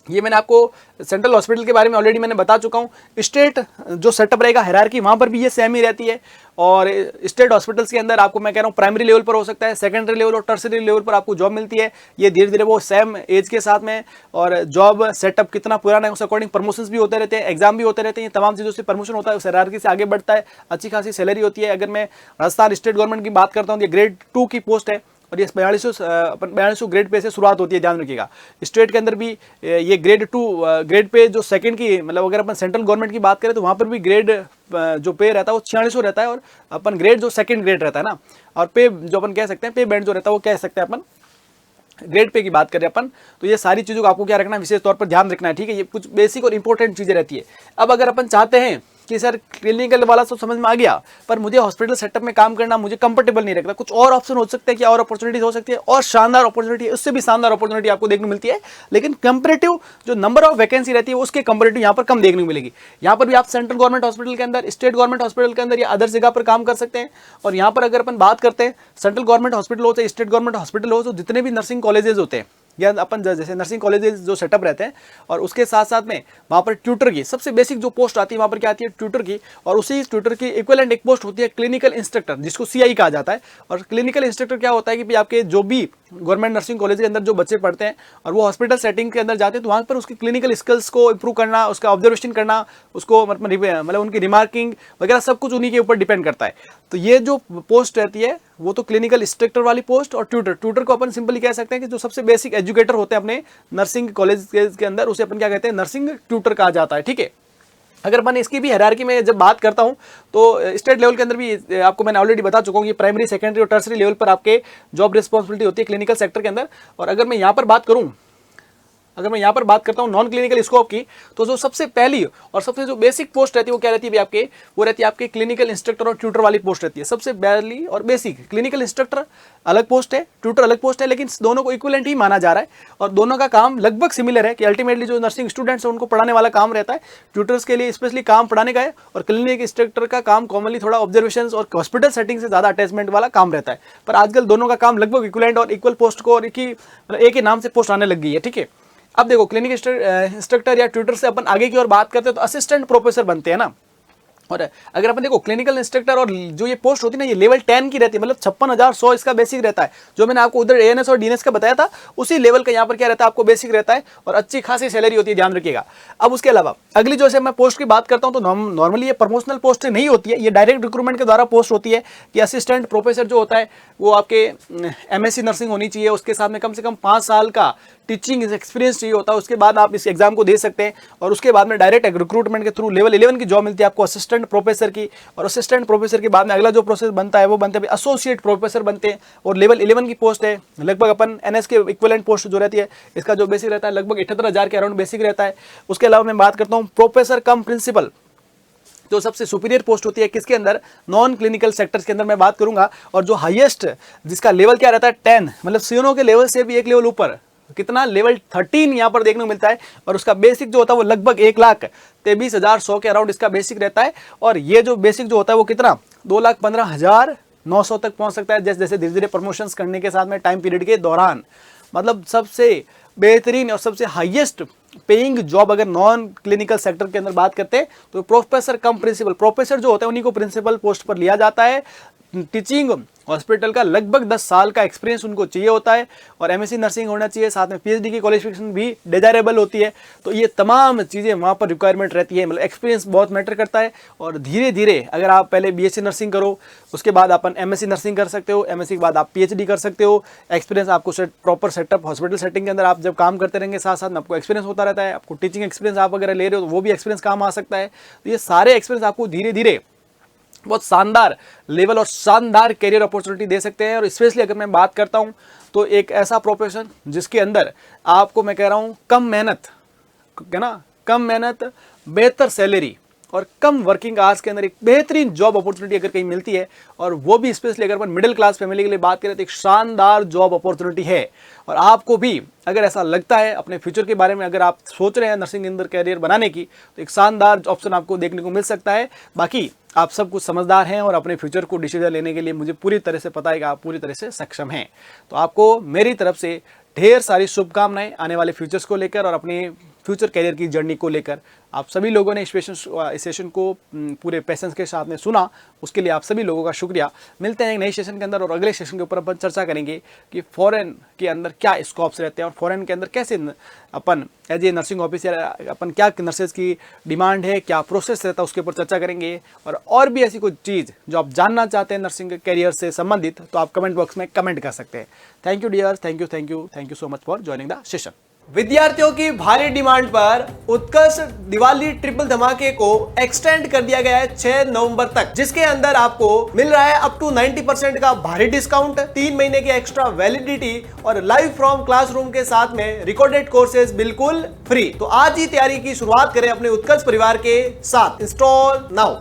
Speaker 2: ये मैंने आपको सेंट्रल हॉस्पिटल के बारे में ऑलरेडी मैंने बता चुका हूँ। स्टेट जो सेटअप रहेगा हायरार्की, वहाँ पर भी ये सेम ही रहती है। और स्टेट हॉस्पिटल्स के अंदर आपको मैं कह रहा हूँ प्राइमरी लेवल पर हो सकता है, सेकेंडरी लेवल और टर्सरी लेवल पर आपको जॉब मिलती है। ये धीरे धीरे वो सेम एज के साथ में, और जॉब सेटअप कितना पुराना है उस अकॉर्डिंग प्रमोशंस भी होते रहते हैं, एग्जाम भी होते रहते हैं, तमाम चीज़ों से प्रमोशन होता है, उस हायरार्की से आगे बढ़ता है, अच्छी खासी सैलरी होती है। अगर मैं राजस्थान स्टेट गवर्नमेंट की बात करता हूँ, ये ग्रेड 2 की पोस्ट है और ये 4200 ग्रेड पे से शुरुआत होती है, ध्यान रखिएगा। स्टेट के अंदर भी ये ग्रेड 2 ग्रेड पे जो सेकंड की, मतलब अगर अपन सेंट्रल गवर्नमेंट की बात करें तो वहाँ पर भी ग्रेड जो पे रहता है वो 4600 रहता है, और अपन ग्रेड जो सेकंड ग्रेड रहता है ना, और पे जो अपन कह सकते हैं पे बैंड जो रहता है वो कह सकते हैं अपन ग्रेड पे की बात करें अपन। तो ये सारी चीज़ों को आपको क्या रखना है, विशेष तौर पर ध्यान रखना है, ठीक है। ये कुछ बेसिक और इंपॉर्टेंट चीज़ें रहती है। अब अगर अपन चाहते हैं कि सर क्लिनिकल वाला सब समझ में आ गया, पर मुझे हॉस्पिटल सेटअप में काम करना मुझे कंफर्टेबल नहीं लगता, कुछ और ऑप्शन हो सकते हैं, क्या और अपॉर्चुनिटीज हो सकती है, और शानदार अपॉर्चुनिटी है, उससे भी शानदार अपॉर्चुनिटी आपको देखने को मिलती है, लेकिन कंपेरेटिव जो नंबर ऑफ वैकेंसी रहती है उसके कंपेरेटिव यहाँ पर कम देखने को मिलेगी। यहाँ पर भी आप सेंट्रल गवर्नमेंट हॉस्पिटल के अंदर, स्टेट गवर्नमेंट हॉस्पिटल के अंदर या अदर जगह पर काम कर सकते हैं। और यहाँ पर अगर अपन बात करते हैं सेंट्रल गवर्नमेंट हॉस्पिटल हो चाहे स्टेट गवर्नमेंट हॉस्पिटल हो, तो जितने भी नर्सिंग कॉलेजेस होते हैं या अपन जैसे नर्सिंग कॉलेजेस जो सेटअप रहते हैं, और उसके साथ साथ में वहाँ पर ट्यूटर की सबसे बेसिक जो पोस्ट आती है वहाँ पर क्या आती है, ट्यूटर की। और उसी ट्यूटर की इक्विवेलेंट एक पोस्ट होती है क्लिनिकल इंस्ट्रक्टर, जिसको CI कहा जाता है। और क्लिनिकल इंस्ट्रक्टर क्या होता है कि भाई आपके जो भी गवर्नमेंट नर्सिंग कॉलेज के अंदर जो बच्चे पढ़ते हैं और वो हॉस्पिटल सेटिंग के अंदर जाते हैं, तो वहाँ पर उसकी क्लिनिकल स्किल्स को इंप्रूव करना, उसका ऑब्जर्वेशन करना, उसको मतलब उनकी रिमार्किंग वगैरह सब कुछ उन्हीं के ऊपर डिपेंड करता है। तो ये जो पोस्ट रहती है वो तो क्लिनिकल इंस्ट्रक्टर वाली पोस्ट। और ट्यूटर को अपन सिंपली कह सकते हैं कि जो सबसे बेसिक एजुकेटर होते हैं अपने नर्सिंग कॉलेज के अंदर, उसे अपन क्या कहते हैं, नर्सिंग ट्यूटर कहा जाता है, ठीक है। अगर मैं इसकी भी हायरार्की में जब बात करता हूं तो स्टेट लेवल के अंदर भी आपको मैंने ऑलरेडी बता चुका हूं कि प्राइमरी, सेकेंडरी और टर्सरी लेवल पर आपके जॉब रिस्पॉन्सिबिलिटी होती है क्लिनिकल सेक्टर के अंदर। और अगर मैं यहाँ पर बात करता हूँ नॉन क्लिनिकल स्कोप की, तो जो सबसे पहली और सबसे जो बेसिक पोस्ट रहती है वो क्या रहती है आपके, वो रहती है आपके क्लिनिकल इंस्ट्रक्टर और ट्यूटर वाली पोस्ट रहती है। सबसे पहली और बेसिक क्लिनिकल इंस्ट्रक्टर अलग पोस्ट है, ट्यूटर अलग पोस्ट है, लेकिन दोनों को इक्विवेलेंट ही माना जा रहा है और दोनों का काम लगभग सिमिलर है कि अल्टीमेटली जो नर्सिंग स्टूडेंट्स हैं उनको पढ़ाने वाला काम रहता है। ट्यूटर्स के लिए स्पेशली काम पढ़ाने का है और क्लिनिक इंस्ट्रक्टर का काम कॉमनली थोड़ा ऑब्जर्वेशन और हॉस्पिटल सेटिंग से ज़्यादा अटैचमेंट वाला काम रहता है। पर आजकल दोनों का काम लगभग इक्विवेलेंट और इक्वल पोस्ट को और एक ही नाम से पोस्ट आने लग गई है, ठीक है। अब देखो क्लिनिक इंस्ट्रक्टर या ट्यूटर से अपन आगे की ओर बात करते हैं तो असिस्टेंट प्रोफेसर बनते हैं ना। और अगर अपन देखो क्लिनिकल इंस्ट्रक्टर और जो ये पोस्ट होती है ना, ये लेवल 10 की रहती है, मतलब 56,100 इसका बेसिक रहता है। जो मैंने आपको उधर ANS और DNS का बताया था उसी लेवल का यहाँ पर क्या रहता है, आपको बेसिक रहता है और अच्छी खासी सैलरी होती है, ध्यान रखिएगा। अब उसके अलावा अगली जो है मैं पोस्ट की बात करता हूँ तो नॉर्मली ये प्रमोशनल पोस्ट नहीं होती है, ये डायरेक्ट रिक्रूटमेंट के द्वारा पोस्ट होती है कि असिस्टेंट प्रोफेसर जो होता है वो आपके MSc नर्सिंग होनी चाहिए, उसके साथ में कम से कम 5 साल का टीचिंग एक्सपीरियंस चाहिए होता है। उसके बाद आप इस एग्जाम को दे सकते हैं और उसके बाद में डायरेक्ट रिक्रूटमेंट के थ्रू लेवल 11 की जॉब मिलती है आपको असिस्टेंट प्रोफेसर की। और असिस्टेंट प्रोफेसर के बाद में अगला जो प्रोसेस बनता है वो बनते हैं एसोसिएट प्रोफेसर बनते हैं और लेवल 11 की पोस्ट है। लगभग अपन NS के इक्विवेलेंट पोस्ट जो रहती है इसका जो बेसिक रहता है लगभग 78,000 के अराउंड बेसिक रहता है। उसके अलावा मैं बात करता हूँ प्रोफेसर कम प्रिंसिपल, जो सबसे सुपीरियर पोस्ट होती है किसके अंदर, नॉन क्लिनिकल सेक्टर्स के अंदर मैं बात करूंगा। और जो हाईएस्ट जिसका लेवल क्या रहता है 10, मतलब सीओनो के लेवल से भी एक लेवल ऊपर, कितना लेवल 13 यहाँ पर देखने को मिलता है। और उसका बेसिक जो होता है वो लगभग 1,23,100 के अराउंड इसका बेसिक रहता है। और ये जो बेसिक जो होता है वो कितना 2,15,900 तक पहुंच सकता है जैसे जैसे धीरे धीरे प्रमोशंस करने के साथ में टाइम पीरियड के दौरान। मतलब सबसे बेहतरीन और सबसे हाईएस्ट पेइंग जॉब अगर नॉन क्लिनिकल सेक्टर के अंदर बात करते हैं तो प्रोफेसर कम प्रिंसिपल, प्रोफेसर जो होते हैं उन्हीं को प्रिंसिपल पोस्ट पर लिया जाता है। टीचिंग हॉस्पिटल का लगभग 10 साल का एक्सपीरियंस उनको चाहिए होता है और MSc नर्सिंग होना चाहिए, साथ में PhD की क्वालिफिकेशन भी डिजायरेबल होती है। तो ये तमाम चीज़ें वहाँ पर रिक्वायरमेंट रहती है, मतलब एक्सपीरियंस बहुत मैटर करता है। और धीरे धीरे अगर आप पहले BSc नर्सिंग करो, उसके बाद अपन MSc नर्सिंग कर सकते हो, MSc के बाद आप PhD कर सकते हो। एक्सपीरियंस आपको प्रॉपर सेटअप हॉस्पिटल सेटिंग के अंदर आप जब काम करते रहेंगे साथ साथ में आपको एक्सपीरियंस होता रहता है। आपको टीचिंग एक्सपीरियंस आप अगर ले रहे हो तो वो भी एक्सपीरियंस काम आ सकता है। तो ये सारे एक्सपीरियंस आपको धीरे धीरे बहुत शानदार लेवल और शानदार करियर अपॉर्चुनिटी दे सकते हैं। और स्पेशली अगर मैं बात करता हूं तो एक ऐसा प्रोफेशन जिसके अंदर आपको मैं कह रहा हूं कम मेहनत बेहतर सैलरी और कम वर्किंग आवर्स के अंदर एक बेहतरीन जॉब अपॉर्चुनिटी अगर कहीं मिलती है, और वो भी स्पेशली अगर अपन मिडिल क्लास फैमिली के लिए बात करें तो एक शानदार जॉब अपॉर्चुनिटी है। और आपको भी अगर ऐसा लगता है अपने फ्यूचर के बारे में, अगर आप सोच रहे हैं नर्सिंग के अंदर कैरियर बनाने की, तो एक शानदार ऑप्शन आपको देखने को मिल सकता है। बाकी आप सब कुछ समझदार हैं और अपने फ्यूचर को डिसीजन लेने के लिए मुझे पूरी तरह से पता है कि आप पूरी तरह से सक्षम हैं। तो आपको मेरी तरफ से ढेर सारी शुभकामनाएं आने वाले फ्यूचर्स को लेकर और अपनी फ्यूचर करियर की जर्नी को लेकर। आप सभी लोगों ने इस सेशन को पूरे पेशेंस के साथ में सुना, उसके लिए आप सभी लोगों का शुक्रिया। मिलते हैं एक नई सेशन के अंदर और अगले सेशन के ऊपर अपन चर्चा करेंगे कि फॉरेन के अंदर क्या स्कोप्स रहते हैं और फॉरेन के अंदर कैसे अपन एज ए नर्सिंग ऑफिसर अपन क्या नर्सेज की डिमांड है, क्या प्रोसेस रहता है, उसके ऊपर चर्चा करेंगे। और भी ऐसी कोई चीज़ जो आप जानना चाहते हैं नर्सिंग करियर से संबंधित, तो आप कमेंट बॉक्स में कमेंट कर सकते हैं। Thank you dear, thank you so much for joining the session.
Speaker 1: विद्यार्थियों की भारी डिमांड पर उत्कर्ष दिवाली ट्रिपल धमाके को एक्सटेंड कर दिया गया है 6 नवंबर तक, जिसके अंदर आपको मिल रहा है अप टू 90% का भारी डिस्काउंट, 3 महीने की एक्स्ट्रा वैलिडिटी और लाइव फ्रॉम क्लासरूम के साथ में रिकॉर्डेड कोर्सेज बिल्कुल फ्री। तो आज ही तैयारी की शुरुआत करें अपने उत्कर्ष परिवार के साथ। Install now.